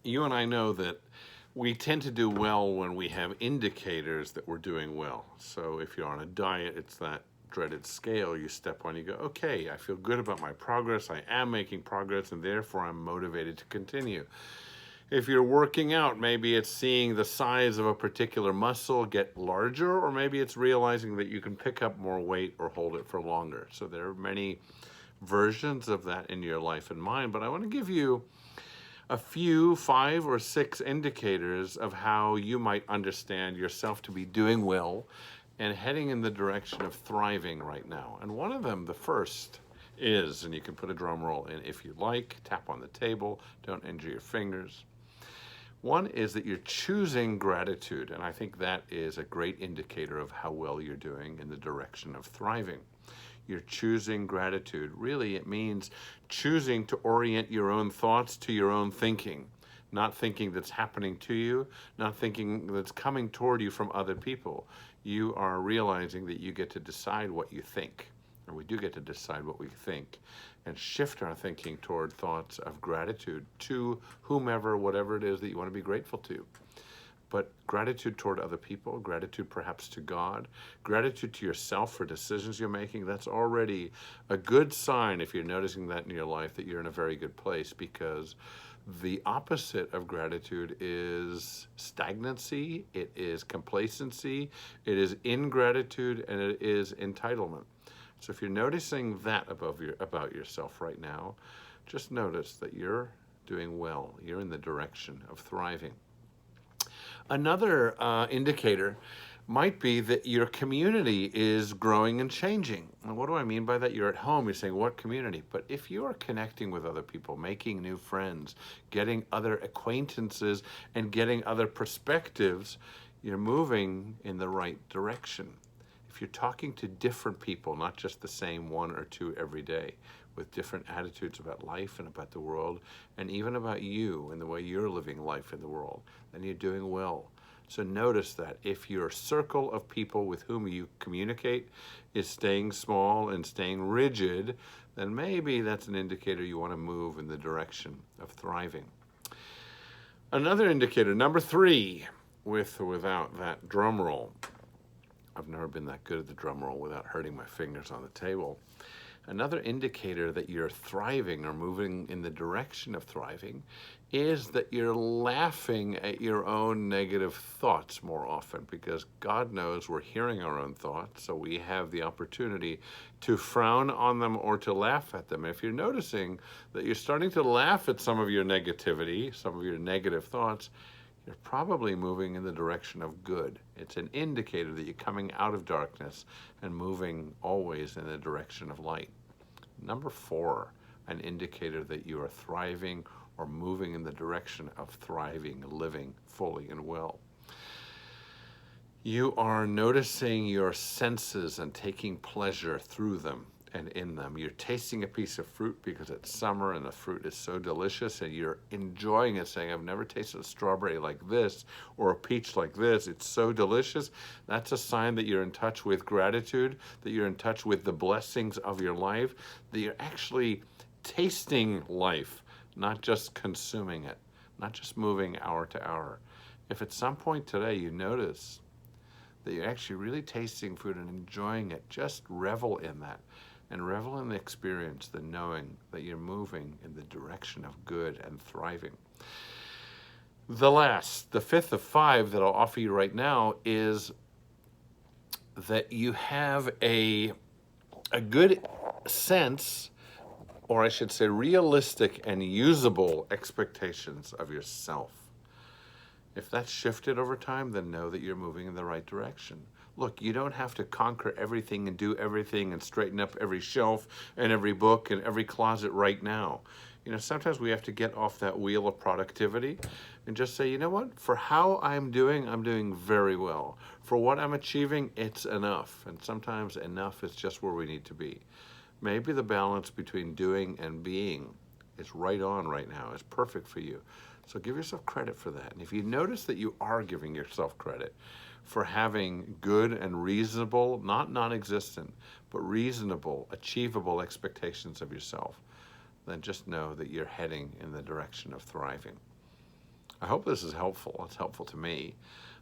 You and I know that we tend to do well when we have indicators that we're doing well. So if you're on a diet, it's that dreaded scale you step on. You go, okay, I feel good about my progress. I am making progress, and therefore I'm motivated to continue. If you're working out, maybe it's seeing the size of a particular muscle get larger, or maybe it's realizing that you can pick up more weight or hold it for longer. So there are many versions of that in your life and mine, but I want to give you a few, 5 or 6 indicators of how you might understand yourself to be doing well and heading in the direction of thriving right now. And one of them, the first, is, and you can put a drum roll in if you like, tap on the table, don't injure your fingers. One is that you're choosing gratitude, and I think that is a great indicator of how well you're doing in the direction of thriving. You're choosing gratitude. Really, it means choosing to orient your own thoughts to your own thinking, not thinking that's happening to you, not thinking that's coming toward you from other people. You are realizing that you get to decide what you think, or we do get to decide what we think, and shift our thinking toward thoughts of gratitude to whomever, whatever it is that you want to be grateful to. But gratitude toward other people, gratitude perhaps to God, gratitude to yourself for decisions you're making, that's already a good sign, if you're noticing that in your life, that you're in a very good place, because the opposite of gratitude is stagnancy, it is complacency, it is ingratitude, and it is entitlement. So if you're noticing that about yourself right now, just notice that you're doing well. You're in the direction of thriving. Another indicator might be that your community is growing and changing. And what do I mean by that? You're at home, you're saying, what community? But if you are connecting with other people, making new friends, getting other acquaintances, and getting other perspectives, you're moving in the right direction. If you're talking to different people, not just the same 1 or 2 every day, with different attitudes about life and about the world, and even about you and the way you're living life in the world, then you're doing well. So notice that if your circle of people with whom you communicate is staying small and staying rigid, then maybe that's an indicator you want to move in the direction of thriving. Another indicator, number 3, with or without that drum roll. I've never been that good at the drum roll without hurting my fingers on the table. Another indicator that you're thriving or moving in the direction of thriving is that you're laughing at your own negative thoughts more often, because God knows we're hearing our own thoughts, so we have the opportunity to frown on them or to laugh at them. If you're noticing that you're starting to laugh at some of your negativity, some of your negative thoughts, you're probably moving in the direction of good. It's an indicator that you're coming out of darkness and moving always in the direction of light. Number 4, an indicator that you are thriving or moving in the direction of thriving, living fully and well. You are noticing your senses and taking pleasure through them and in them. You're tasting a piece of fruit because it's summer and the fruit is so delicious, and you're enjoying it, saying, I've never tasted a strawberry like this or a peach like this. It's so delicious. That's a sign that you're in touch with gratitude, that you're in touch with the blessings of your life, that you're actually tasting life, not just consuming it, not just moving hour to hour. If at some point today you notice that you're actually really tasting food and enjoying it, just revel in that. And revel in the experience, the knowing that you're moving in the direction of good and thriving. The 5th of 5 that I'll offer you right now is that you have a good sense, or I should say realistic and usable expectations of yourself. If that's shifted over time, then know that you're moving in the right direction. Look, you don't have to conquer everything and do everything and straighten up every shelf and every book and every closet right now. You know, sometimes we have to get off that wheel of productivity and just say, you know what, for how I'm doing very well. For what I'm achieving, it's enough. And sometimes enough is just where we need to be. Maybe the balance between doing and being is right on right now, is perfect for you. So give yourself credit for that. And if you notice that you are giving yourself credit for having good and reasonable, not non-existent, but reasonable, achievable expectations of yourself, then just know that you're heading in the direction of thriving. I hope this is helpful. It's helpful to me.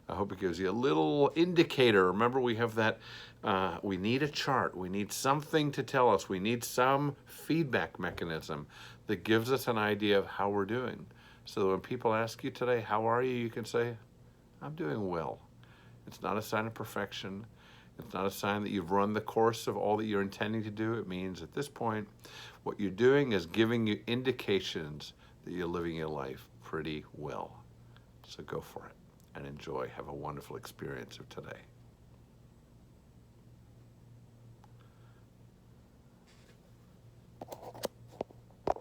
I hope it gives you a little indicator. Remember, we have that, we need a chart. We need something to tell us. We need some feedback mechanism that gives us an idea of how we're doing. So that when people ask you today, how are you? You can say, I'm doing well. It's not a sign of perfection. It's not a sign that you've run the course of all that you're intending to do. It means at this point, what you're doing is giving you indications that you're living your life pretty well. So go for it and enjoy. Have a wonderful experience of today.